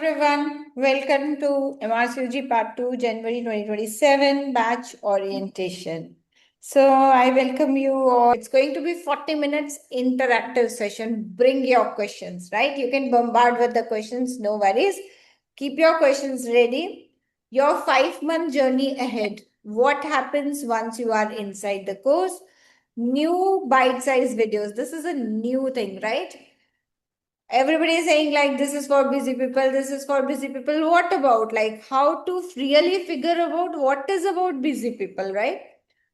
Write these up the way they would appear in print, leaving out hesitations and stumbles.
everyone. Welcome to MRCOG Part 2, January 2027 batch orientation. So I welcome you all. It's going to be 40 minutes interactive session. Bring your questions, right? You can bombard with the questions, no worries. Keep your questions ready. Your 5-month journey ahead. What happens once you are inside the course? New bite-sized videos. This is a new thing, right? Everybody is saying like this is for busy people, this is for busy people. What about like how to really figure out what is about busy people, right?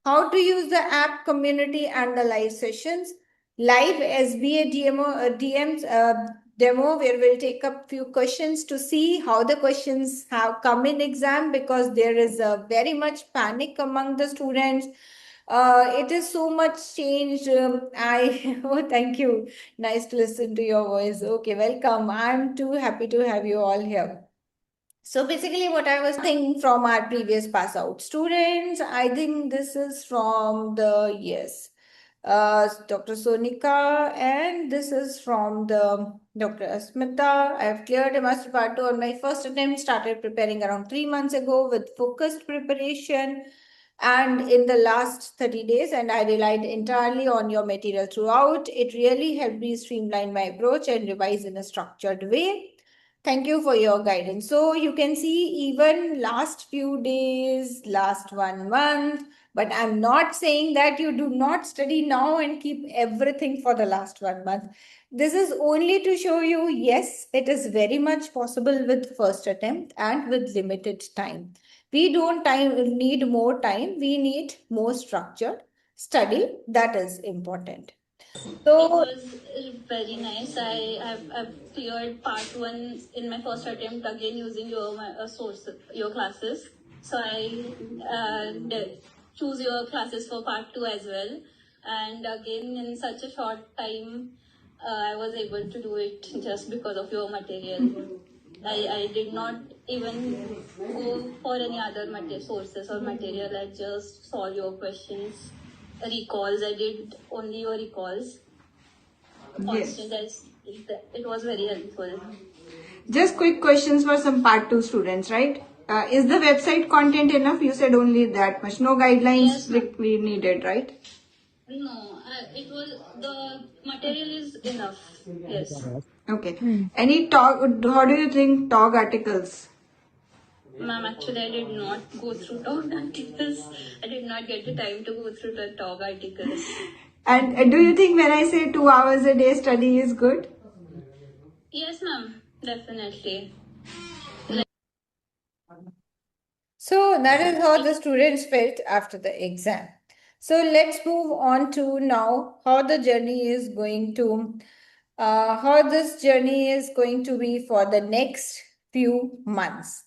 How to use the app community and the live sessions, live SBA DMs demo where we'll take up few questions to see how the questions have come in exam, because there is a very much panic among the students. It is so much changed. I oh, thank you. Nice to listen to your voice. Okay, welcome. I'm too happy to have you all here. So basically, what I was thinking from our previous pass out students, I think this is from the yes, Dr. Sonika, and this is from the Dr. Asmita. I have cleared a master part 2 on my first attempt. Started preparing around 3 months ago with focused preparation and in the last 30 days, and I relied entirely on your material throughout. It really helped me streamline my approach and revise in a structured way. Thank you for your guidance. So you can see even last few days, last 1 month, but I'm not saying that you do not study now and keep everything for the last 1 month. This is only to show you, yes, it is very much possible with first attempt and with limited time. We don't need more time. We need more structured study. That is important. So it was very nice. I've cleared part 1 in my first attempt again using your your classes. So I choose your classes for part 2 as well. And again, in such a short time, I was able to do it just because of your material. I did not even go for any other sources or material. I just saw your questions, recalls. I did only your recalls. Yes. It was very helpful. Just quick questions for some part 2 students, right? Is the website content enough? You said only that much. No guidelines Yes, strictly needed, right? No, it was the material is enough. Yes. Okay. Any talk? How do you think talk articles? Ma'am, actually, I did not go through talk articles. I did not get the time to go through the talk articles. And do you think when I say 2 hours a day study is good? Yes, ma'am. Definitely. So that is how the students felt after the exam. So let's move on to now how the journey is going to, how this journey is going to be for the next few months.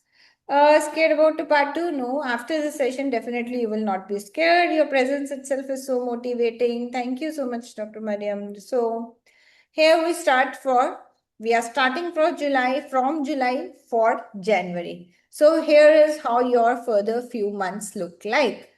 Scared about to part 2? No, after the session, definitely you will not be scared. Your presence itself is so motivating. Thank you so much, Dr. Mariam. So here we are starting from July for January. So here is how your further few months look like.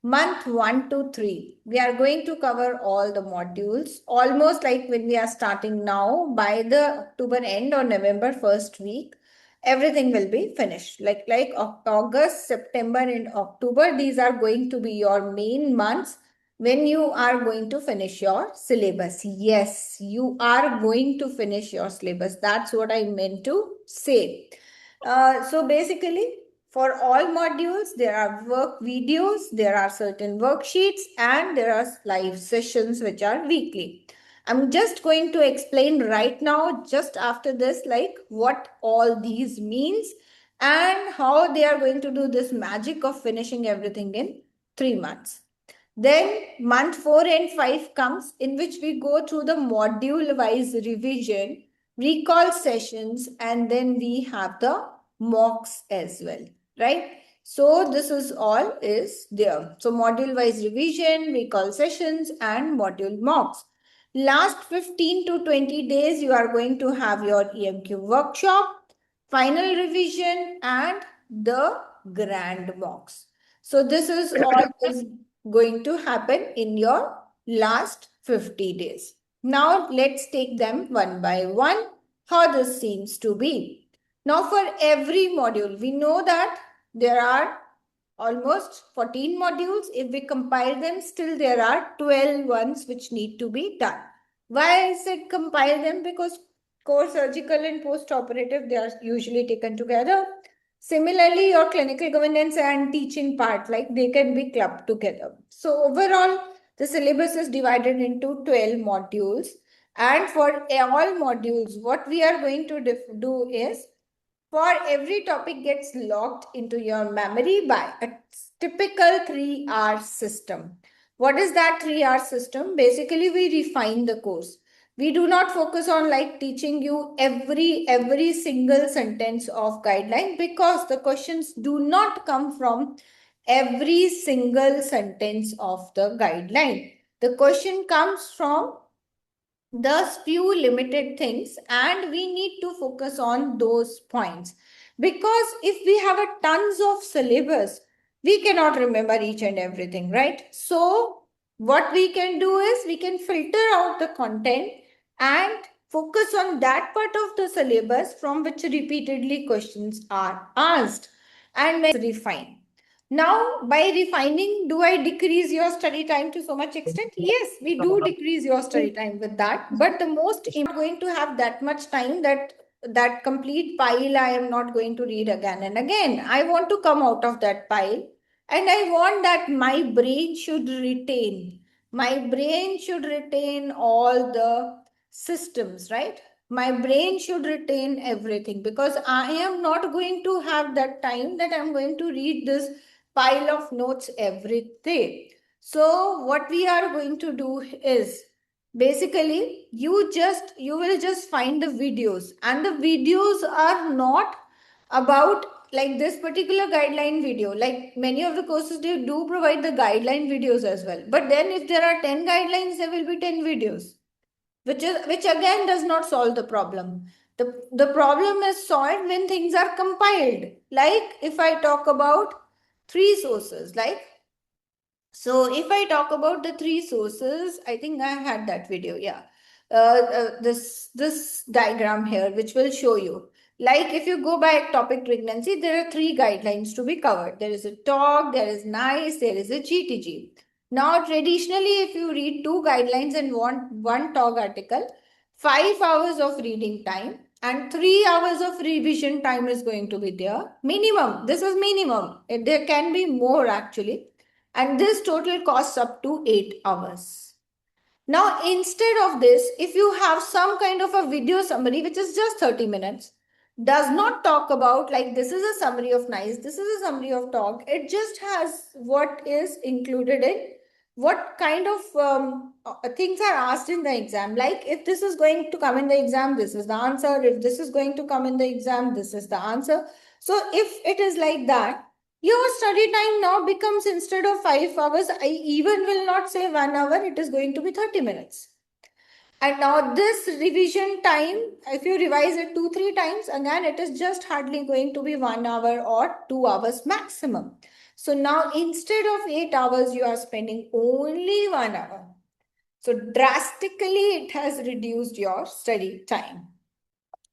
Month 1 to 3, we are going to cover all the modules, almost like when we are starting now. By the October end or November first week, everything will be finished. Like August, September and October, these are going to be your main months when you are going to finish your syllabus. Yes, you are going to finish your syllabus. That's what I meant to say. So basically, for all modules, there are work videos, there are certain worksheets, and there are live sessions which are weekly. I'm just going to explain right now, just after this, like what all these means and how they are going to do this magic of finishing everything in 3 months. Then month 4 and 5 comes, in which we go through the module wise revision, recall sessions, and then we have the mocks as well, right? So this is all is there. So module wise revision, recall sessions, and module mocks. Last 15 to 20 days, you are going to have your EMQ workshop, final revision, and the grand mocks. So this is all is going to happen in your last 50 days. Now let's take them one by one, how this seems to be. Now for every module, we know that there are almost 14 modules. If we compile them, still there are 12 ones which need to be done. Why I said compile them? Because core surgical and post-operative, they are usually taken together. Similarly, your clinical governance and teaching part, like they can be clubbed together. So overall, the syllabus is divided into 12 modules. And for all modules, what we are going to do is, for every topic gets locked into your memory by a typical 3R system. What is that 3R system? Basically, we refine the course. We do not focus on like teaching you every single sentence of guideline, because the questions do not come from every single sentence of the guideline. The question comes from thus few limited things, and we need to focus on those points, because if we have a tons of syllabus, we cannot remember each and everything, right? So what we can do is we can filter out the content and focus on that part of the syllabus from which repeatedly questions are asked, and then refine. Now, by refining, do I decrease your study time to so much extent? Yes, we do decrease your study time with that. But the most going to have that much time that that complete pile I am not going to read again and again. I want to come out of that pile, and I want that my brain should retain. My brain should retain all the systems, right? My brain should retain everything, because I am not going to have that time that I'm going to read this pile of notes every day. So what we are going to do is, basically you will just find the videos, and the videos are not about like this particular guideline video. Like many of the courses, they do provide the guideline videos as well, but then if there are 10 guidelines, there will be 10 videos, which again does not solve the problem. The problem is solved when things are compiled. Like if I talk about three sources, like, so if I talk about the three sources, I think I had that video. Yeah. This diagram here, which will show you. Like if you go by ectopic pregnancy, there are three guidelines to be covered. There is a TOG, there is NICE, there is a GTG. Now, traditionally, if you read two guidelines and want one TOG article, 5 hours of reading time and 3 hours of revision time is going to be there. Minimum. This is minimum. There can be more actually, and this total costs up to 8 hours. Now, instead of this, if you have some kind of a video summary, which is just 30 minutes, does not talk about like this is a summary of NICE, this is a summary of talk. It just has what is included in what kind of things are asked in the exam. Like if this is going to come in the exam, this is the answer. If this is going to come in the exam, this is the answer. So if it is like that, your study time now becomes, instead of 5 hours, I even will not say 1 hour, it is going to be 30 minutes. And now this revision time, if you revise it 2-3 times, again, it is just hardly going to be 1 hour or 2 hours maximum. So now instead of 8 hours, you are spending only 1 hour. So drastically, it has reduced your study time.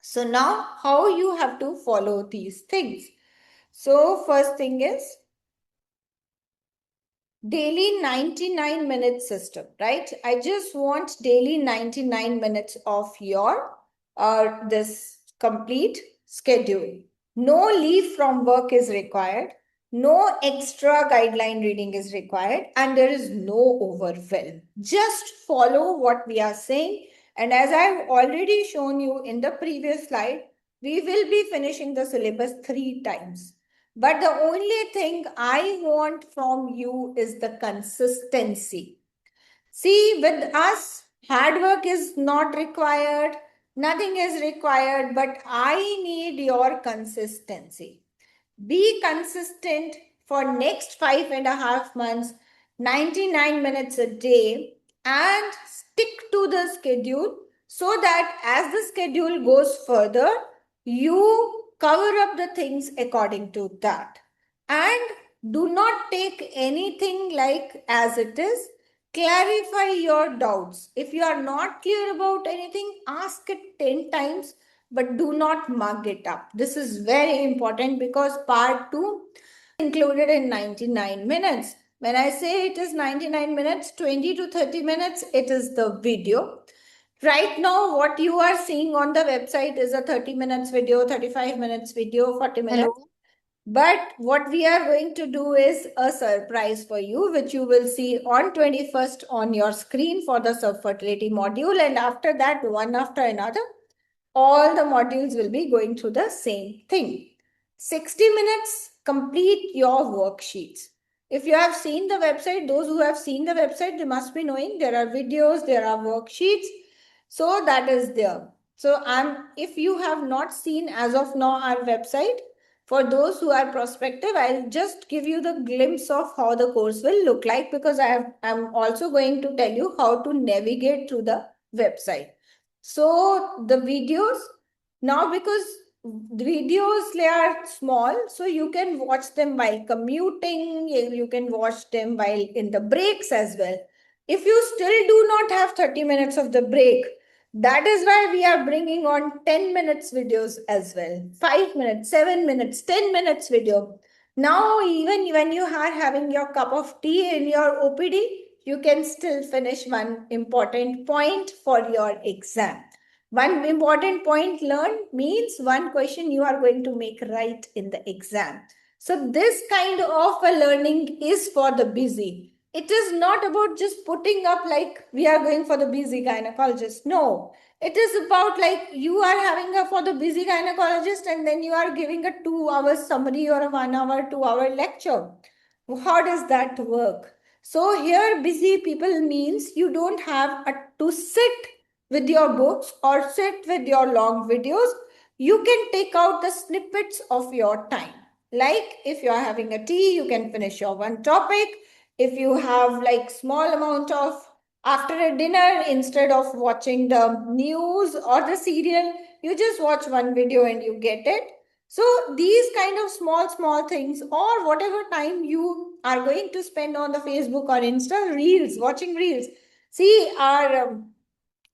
So now how you have to follow these things? So first thing is daily 99 minute system, right? I just want daily 99 minutes of your this complete schedule. No leave from work is required. No extra guideline reading is required, and there is no overwhelm. Just follow what we are saying. And as I've already shown you in the previous slide, we will be finishing the syllabus 3 times. But the only thing I want from you is the consistency. See, with us, hard work is not required, nothing is required, but I need your consistency. Be consistent for next 5.5 months, 99 minutes a day, and stick to the schedule, so that as the schedule goes further, you cover up the things according to that. And do not take anything like as it is. Clarify your doubts. If you are not clear about anything, ask it 10 times. but do not mug it up. This is very important because part 2 included in 99 minutes. When I say it is 99 minutes, 20 to 30 minutes, it is the video. Right now, what you are seeing on the website is a 30 minutes video, 35 minutes video, 40 minutes. Hello. But what we are going to do is a surprise for you, which you will see on 21st on your screen for the subfertility module. And after that, one after another, all the modules will be going through the same thing. 60 minutes, complete your worksheets. If you have seen the website, those who have seen the website, they must be knowing there are videos, there are worksheets. So that is there. So if you have not seen as of now our website, for those who are prospective, I'll just give you the glimpse of how the course will look like, because I'm also going to tell you how to navigate through the website. So the videos, now because the videos, they are small, so you can watch them while commuting, you can watch them while in the breaks as well. If you still do not have 30 minutes of the break, that is why we are bringing on 10 minutes videos as well. 5 minutes, 7 minutes, 10 minutes video. Now, even when you are having your cup of tea in your OPD, you can still finish one important point for your exam. One important point learned means one question you are going to make right in the exam. So this kind of a learning is for the busy. It is not about just putting up like we are going for the busy gynecologist. No, it is about like you are having a for the busy gynecologist and then you are giving a 2 hour summary or a 1 hour, 2 hour lecture. How does that work? So here busy people means you don't have to sit with your books or sit with your long videos. You can take out the snippets of your time. Like if you are having a tea, you can finish your one topic. If you have like small amount of after a dinner, instead of watching the news or the serial, you just watch one video and you get it. So these kind of small things, or whatever time you are going to spend on the Facebook or Insta, reels, watching reels. See, our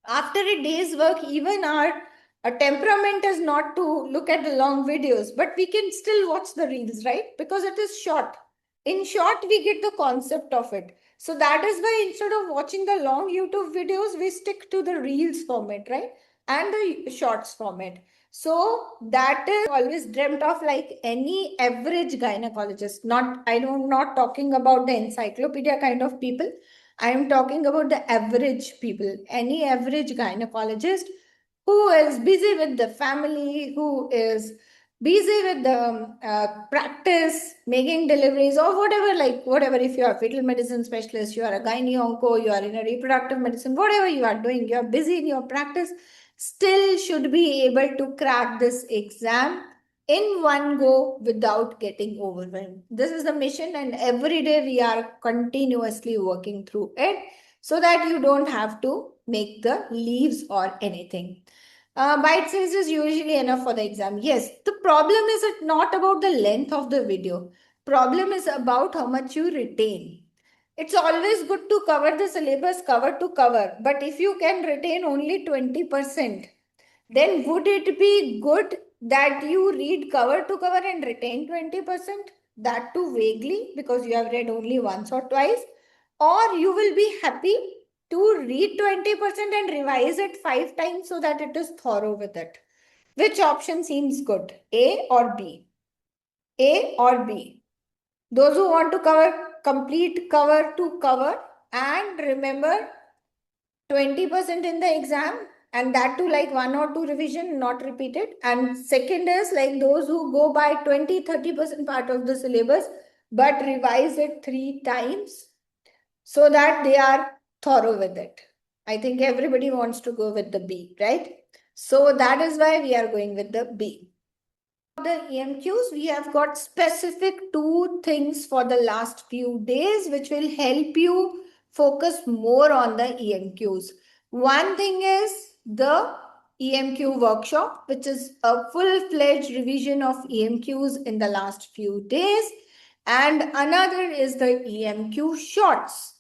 after a day's work, even our temperament is not to look at the long videos, but we can still watch the reels, right? Because it is short. In short, we get the concept of it. So that is why instead of watching the long YouTube videos, we stick to the reels format, right? And the shorts format. So that is always dreamt of, like any average gynecologist. I'm not talking about the encyclopedia kind of people. I am talking about the average people, any average gynecologist who is busy with the family, who is busy with the practice, making deliveries or whatever, if you are a fetal medicine specialist, you are a gynae onco, you are in a reproductive medicine, whatever you are doing, you are busy in your practice, still should be able to crack this exam in one go without getting overwhelmed. This is the mission, and every day we are continuously working through it so that you don't have to make the leaves or anything. Bite size is usually enough for the exam. Yes, the problem is not about the length of the video. Problem is about how much you retain. It's always good to cover the syllabus cover to cover, but if you can retain only 20%, then would it be good that you read cover to cover and retain 20%? That too vaguely because you have read only once or twice, or you will be happy to read 20% and revise it 5 times so that it is thorough with it. Which option seems good? A or B? A or B? Those who want to cover complete cover to cover and remember 20% in the exam, and that too like 1 or 2 revision, not repeated. And second is like those who go by 20-30% part of the syllabus but revise it 3 times so that they are thorough with it. I think everybody wants to go with the B, right? So that is why we are going with the B. The EMQs, we have got specific 2 things for the last few days which will help you focus more on the EMQs. One thing is the EMQ workshop, which is a full-fledged revision of EMQs in the last few days. And another is the EMQ Shots.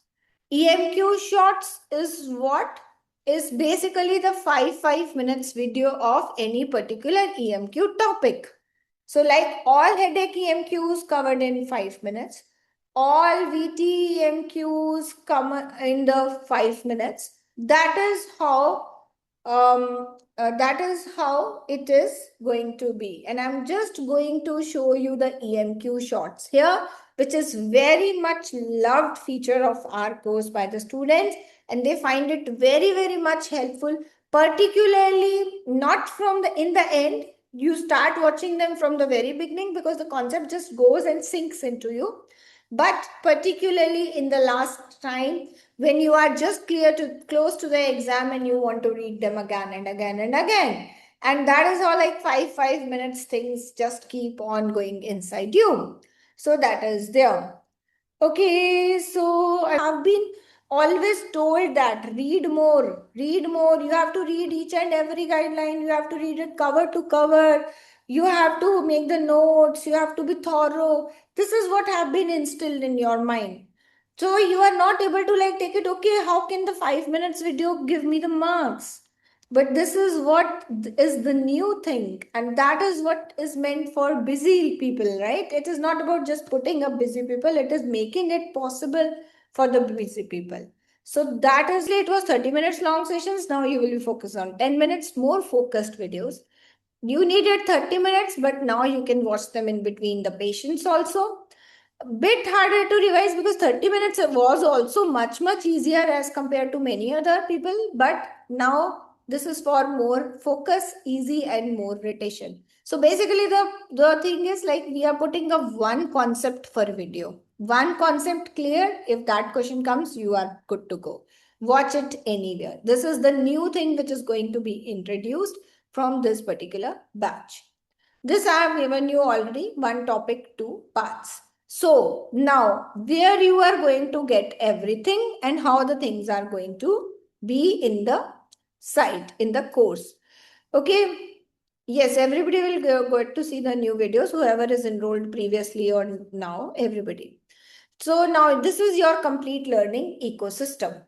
EMQ Shots is what? is basically the 5 minutes video of any particular EMQ topic. So like all headache EMQs covered in 5 minutes, all VT EMQs come in the 5 minutes. That is how it is going to be. And I'm just going to show you the EMQ shots here, which is very much loved feature of our course by the students, and they find it very, very much helpful, particularly not from the in the end. You start watching them from the very beginning because the concept just goes and sinks into you, but particularly in the last time when you are just close to the exam and you want to read them again and again and again, and that is all like 5 minutes things just keep on going inside you. So that is there. Okay, so I have been always told that read more, read more. You have to read each and every guideline. You have to read it cover to cover. You have to make the notes. You have to be thorough. This is what have been instilled in your mind. So you are not able to like take it, okay, how can the 5 minutes video give me the marks? But this is what is the new thing, and that is what is meant for busy people, right? It is not about just putting up busy people, it is making it possible for the busy people. So that is it was 30 minutes long sessions. Now you will be focused on 10 minutes more focused videos. You needed 30 minutes, but now you can watch them in between the patients also. A bit harder to revise because 30 minutes was also much easier as compared to many other people, but now this is for more focus, easy, and more rotation. So basically the thing is like we are putting up one concept for video, one concept clear. If that question comes, you are good to go. Watch it anywhere. This is the new thing which is going to be introduced from this particular batch. This I have given you already one topic, two parts. So now where you are going to get everything and how the things are going to be in the site, in the course. Okay. Yes, everybody will go to see the new videos, whoever is enrolled previously or now, everybody. So now this is your complete learning ecosystem.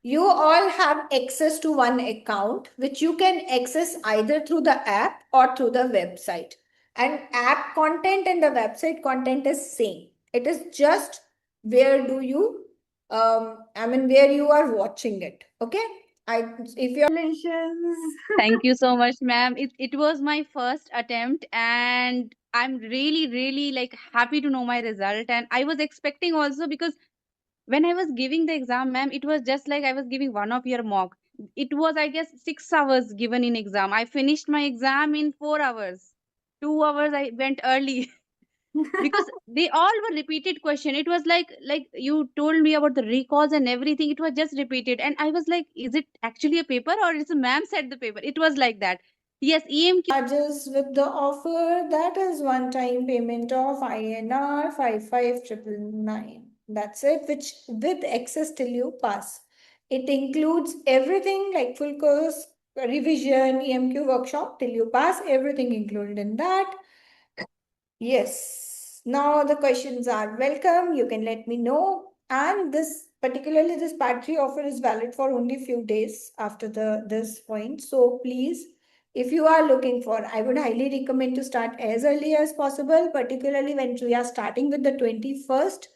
You all have access to one account, which you can access either through the app or through the website. And app content and the website content is same. It is just where do you, where you are watching it. Okay. If you're Thank you so much, ma'am. It was my first attempt, and I'm really, really like happy to know my result. And I was expecting also because when I was giving the exam, ma'am, it was just like I was giving one of your mock. It was, I guess, 6 hours given in exam. I finished my exam in 4 hours. 2 hours I went early. Because they all were repeated question. It was like you told me about the recalls and everything. It was just repeated, and I was like, is it actually a paper or is a ma'am said the paper? It was like that. Yes, EMQ charges with the offer, that is one-time payment of INR 55,999. That's it, which with excess till you pass. It includes everything like full course, revision, EMQ workshop till you pass, everything included in that. Yes. Now the questions are welcome. You can let me know. And this particularly this battery offer is valid for only few days after this point. So please, if you are looking for, I would highly recommend to start as early as possible, particularly when we are starting with the 21st.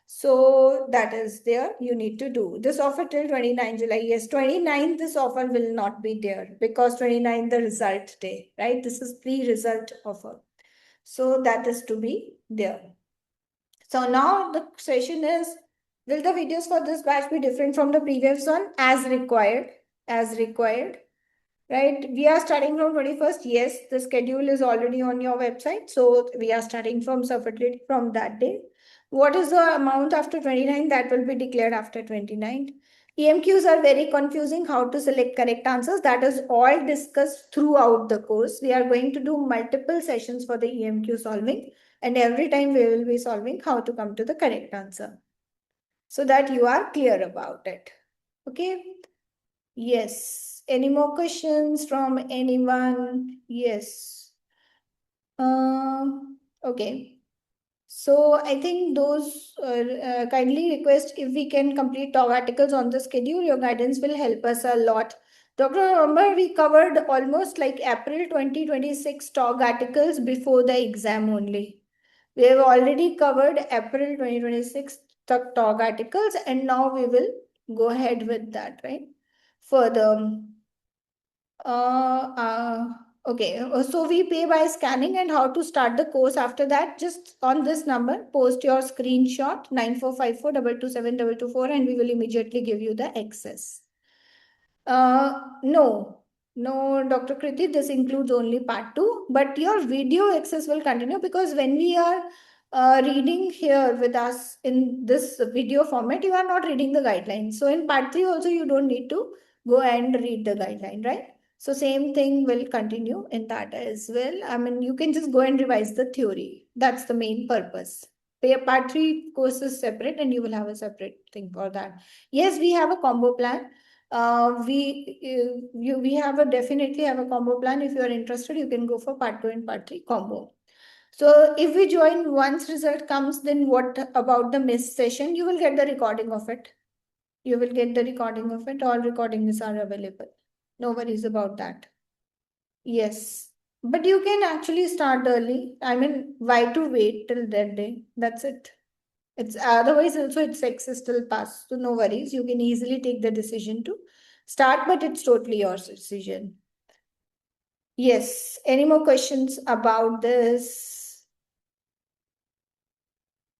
So that is there. You need to do this offer till 29 July. Yes, 29th, this offer will not be there because 29th the result day, right? This is pre-result offer. So that is to be there. So now the session is, will the videos for this batch be different from the previous one? As required, right? We are starting from 21st. Yes, the schedule is already on your website. So we are starting from separately from that day. What is the amount after 29? That will be declared after 29. EMQs are very confusing. How to select correct answers? That is all discussed throughout the course. We are going to do multiple sessions for the EMQ solving, and every time we will be solving how to come to the correct answer so that you are clear about it. Okay. Yes. Any more questions from anyone? Yes. Okay. So I think those kindly request if we can complete talk articles on the schedule. Your guidance will help us a lot. Dr. Remember, we covered almost like April 2026 talk articles before the exam only. We have already covered April 2026 talk articles, and now we will go ahead with that, right? Further. Okay, so we pay by scanning, and how to start the course after that, just on this number, post your screenshot 945422272224, and we will immediately give you the access. No, Dr. Kriti, this includes only part 2, but your video access will continue because when we are reading here with us in this video format, you are not reading the guidelines. So in part 3 also, you don't need to go and read the guideline, right? So same thing will continue in that as well. I mean, you can just go and revise the theory. That's the main purpose. Part 3 course is separate and you will have a separate thing for that. Yes, we have a combo plan. We have a definitely have a combo plan. If you are interested, you can go for part 2 and part 3 combo. So if we join once result comes, then what about the missed session? You will get the recording of it. You will get the recording of it. All recordings are available. No worries about that. Yes. But you can actually start early. I mean, why to wait till that day? That's it. It's otherwise also its access still pass. So no worries. You can easily take the decision to start, but it's totally your decision. Yes. Any more questions about this?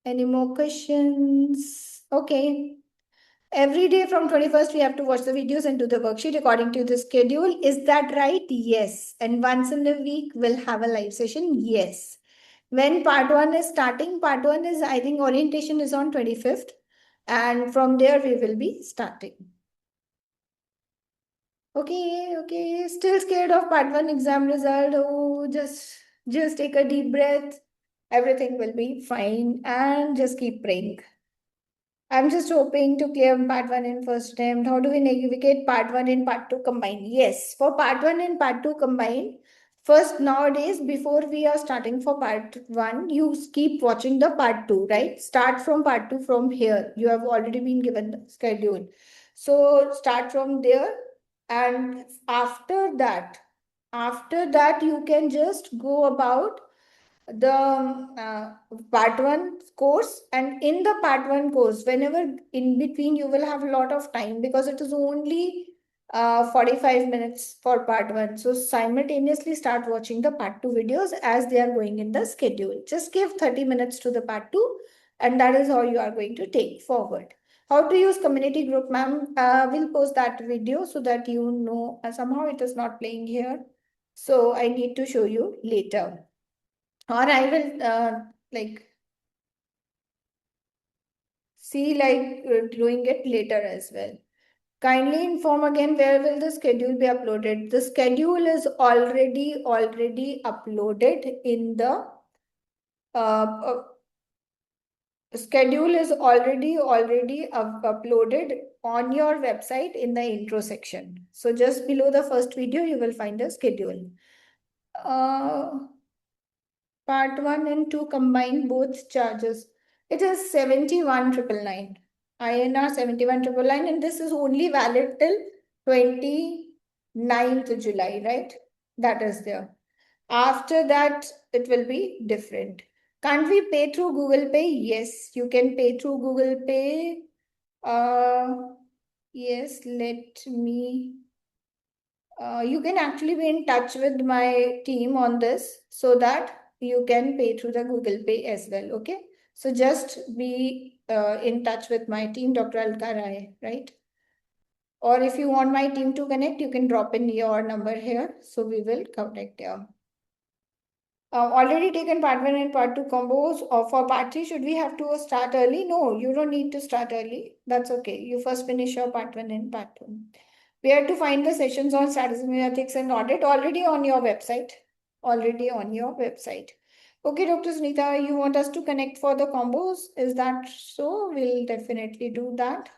Any more questions? Okay. Every day from 21st, we have to watch the videos and do the worksheet according to the schedule. Is that right? Yes. And once in a week, we'll have a live session. Yes. When part 1 is starting, part 1 is, I think, orientation is on 25th. And from there, we will be starting. Okay. Still scared of part 1 exam result. Oh, just take a deep breath. Everything will be fine. And just keep praying. I'm just hoping to clear part 1 in first attempt. How do we navigate part 1 and part 2 combined? Yes, for part 1 and part 2 combined, first nowadays, before we are starting for part 1, you keep watching the part 2, right? Start from part 2 from here. You have already been given the schedule. So start from there, and after that, you can just go about the part 1 course, and in the part 1 course, whenever in between, you will have a lot of time because it is only 45 minutes for part 1. So simultaneously start watching the part 2 videos as they are going in the schedule. Just give 30 minutes to the part 2, and that is how you are going to take forward. How to use community group, ma'am? We'll post that video so that you know. Somehow it is not playing here, so I need to show you later. Or I will see doing it later as well. Kindly inform again, where will the schedule be uploaded? The schedule is already uploaded in the schedule is already uploaded on your website in the intro section. So just below the first video, you will find the schedule. Part 1 and 2 combine both charges. It is 71,999. INR 71,999, and this is only valid till 29th July, right? That is there. After that, it will be different. Can't we pay through Google Pay? Yes, you can pay through Google Pay. Yes, let me. You can actually be in touch with my team on this so that you can pay through the Google Pay as well. Okay. So just be in touch with my team, Dr. Alka Rai, right? Or if you want my team to connect, you can drop in your number here. So we will connect here. Already taken part 1 and part 2 combos. Or for part 3, should we have to start early? No, you don't need to start early. That's okay. You first finish your part 1 and part 2. Where to find the sessions on statistics, ethics, and audit? Already on your website. Okay, Dr. Sunita, you want us to connect for the combos? Is that so? We'll definitely do that.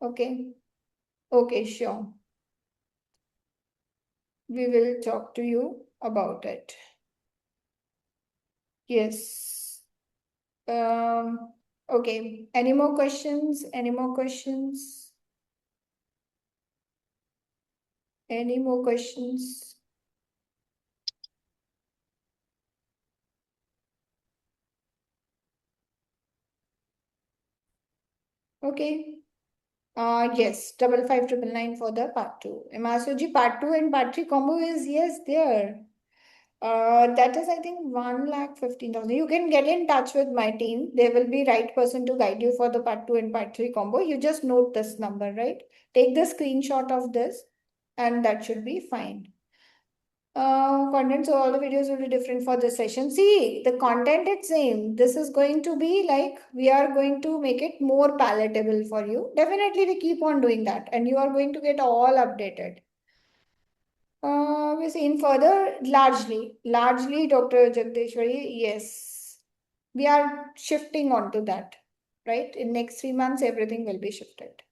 Okay. Okay, sure. We will talk to you about it. Yes. Okay, any more questions? Any more questions? Any more questions? Okay. Yes, 55999 for the part two. MRCOG part two and part three combo is yes there. That is, I think, 1,15,000. You can get in touch with my team. They will be right person to guide you for the part two and part three combo. You just note this number, right? Take the screenshot of this, and that should be fine. Content, so all the videos will be different for this session. See, the content is same. This is going to be like, we are going to make it more palatable for you. Definitely we keep on doing that and you are going to get all updated. We're seeing further, largely Dr. Jagdishwari, yes. We are shifting onto that, right? In next 3 months, everything will be shifted.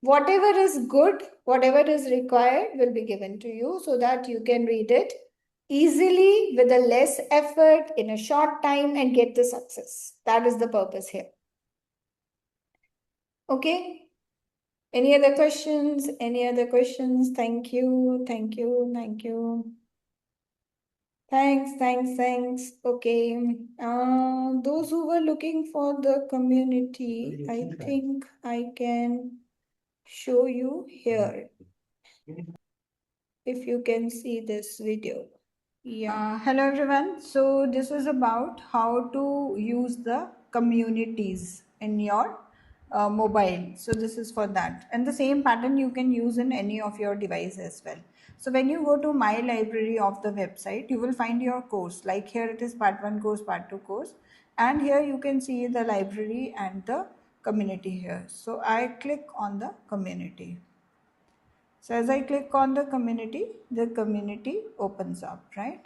Whatever is good, whatever is required will be given to you so that you can read it easily with a less effort in a short time and get the success. That is the purpose here. Okay. Any other questions? Any other questions? Thank you. Thank you. Thank you. Thanks. Okay. Those who were looking for the community, I think I can show you here. If you can see this video. Yeah. Hello everyone. So this is about how to use the communities in your mobile. So this is for that. And the same pattern you can use in any of your device as well. So when you go to my library of the website, you will find your course. Like here it is part 1 course, part 2 course. And here you can see the library and the community here. So I click on the community. So as I click on the community opens up, right?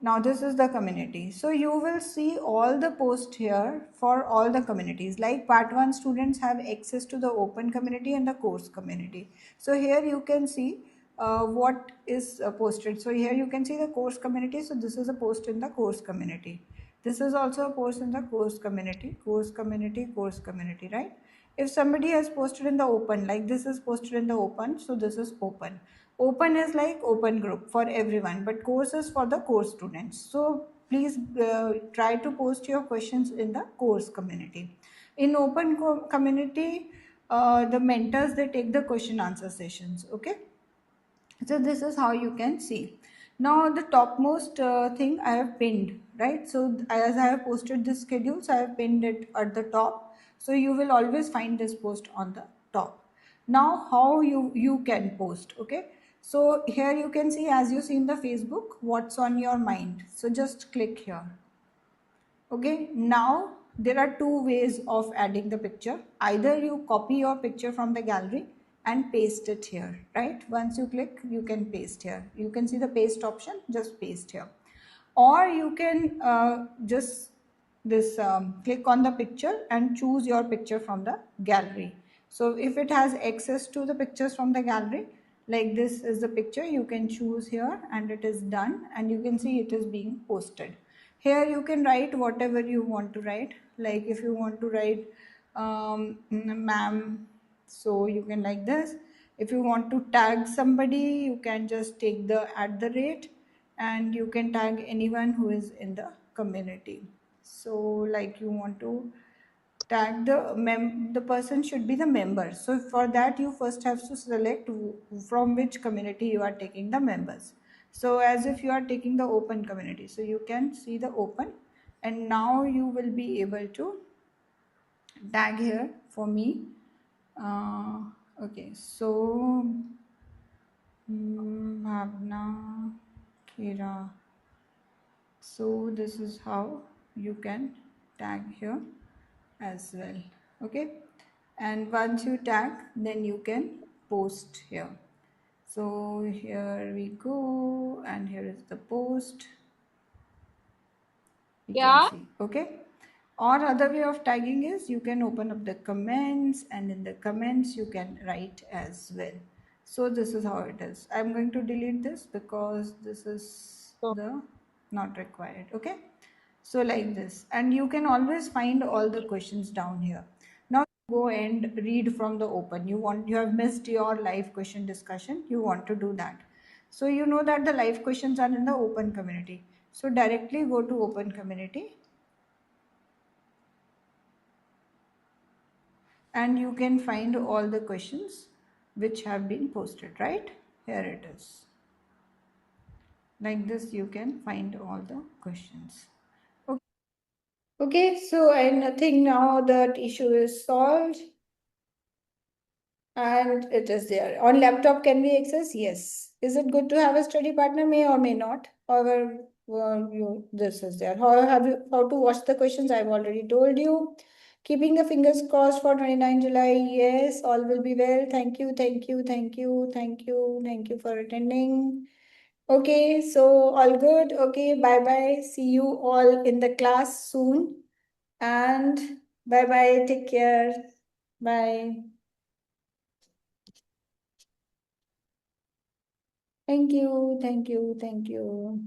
Now this is the community. So you will see all the posts here for all the communities. Like part 1 students have access to the open community and the course community. So here you can see what is posted. So here you can see the course community. So this is a post in the course community. This is also a post in the course community, right? If somebody has posted in the open, like this is posted in the open, so this is open. Open is like open group for everyone, but course is for the course students. So please try to post your questions in the course community. In open community, the mentors, they take the question answer sessions, okay? So this is how you can see. Now the topmost thing I have pinned, right? So as I have posted this schedule, so I have pinned it at the top. So you will always find this post on the top. Now how you can post, okay? So here you can see, as you see in the Facebook, what's on your mind. So just click here. Okay, now there are two ways of adding the picture. Either you copy your picture from the gallery and paste it here, right? Once you click, you can paste here. You can see the paste option, just paste here. Or you can just click on the picture and choose your picture from the gallery. So if it has access to the pictures from the gallery, like this is the picture, you can choose here and it is done, and you can see it is being posted. Here you can write whatever you want to write. Like if you want to write ma'am, so you can like this. If you want to tag somebody, you can just take the @ and you can tag anyone who is in the community. So like you want to tag the person should be the member. So for that you first have to select from which community you are taking the members. So as if you are taking the open community, so you can see the open, and now you will be able to tag here for me. Okay, so Bhawna Khera. So this is how you can tag here as well. Okay, and once you tag, then you can post here. So here we go, and here is the post. You can see. Okay, or other way of tagging is you can open up the comments, and in the comments you can write as well. So this is how it is. I'm going to delete this because this is the not required. Okay, So like this, and you can always find all the questions down here. Now go and read from the open. You have missed your live question discussion, you want to do that. So you know that the live questions are in the open community. So directly go to open community, and you can find all the questions which have been posted, right? Here it is. Like this, you can find all the questions. Okay, so I think now that issue is solved and it is there. On laptop, can we access? Yes. Is it good to have a study partner? May or may not. However, this is there. How to watch the questions? I've already told you. Keeping the fingers crossed for 29 July. Yes, all will be well. Thank you, thank you, thank you, thank you, thank you for attending. Okay, so all good. Okay, bye bye. See you all in the class soon. And bye bye. Take care. Bye. Thank you. Thank you. Thank you.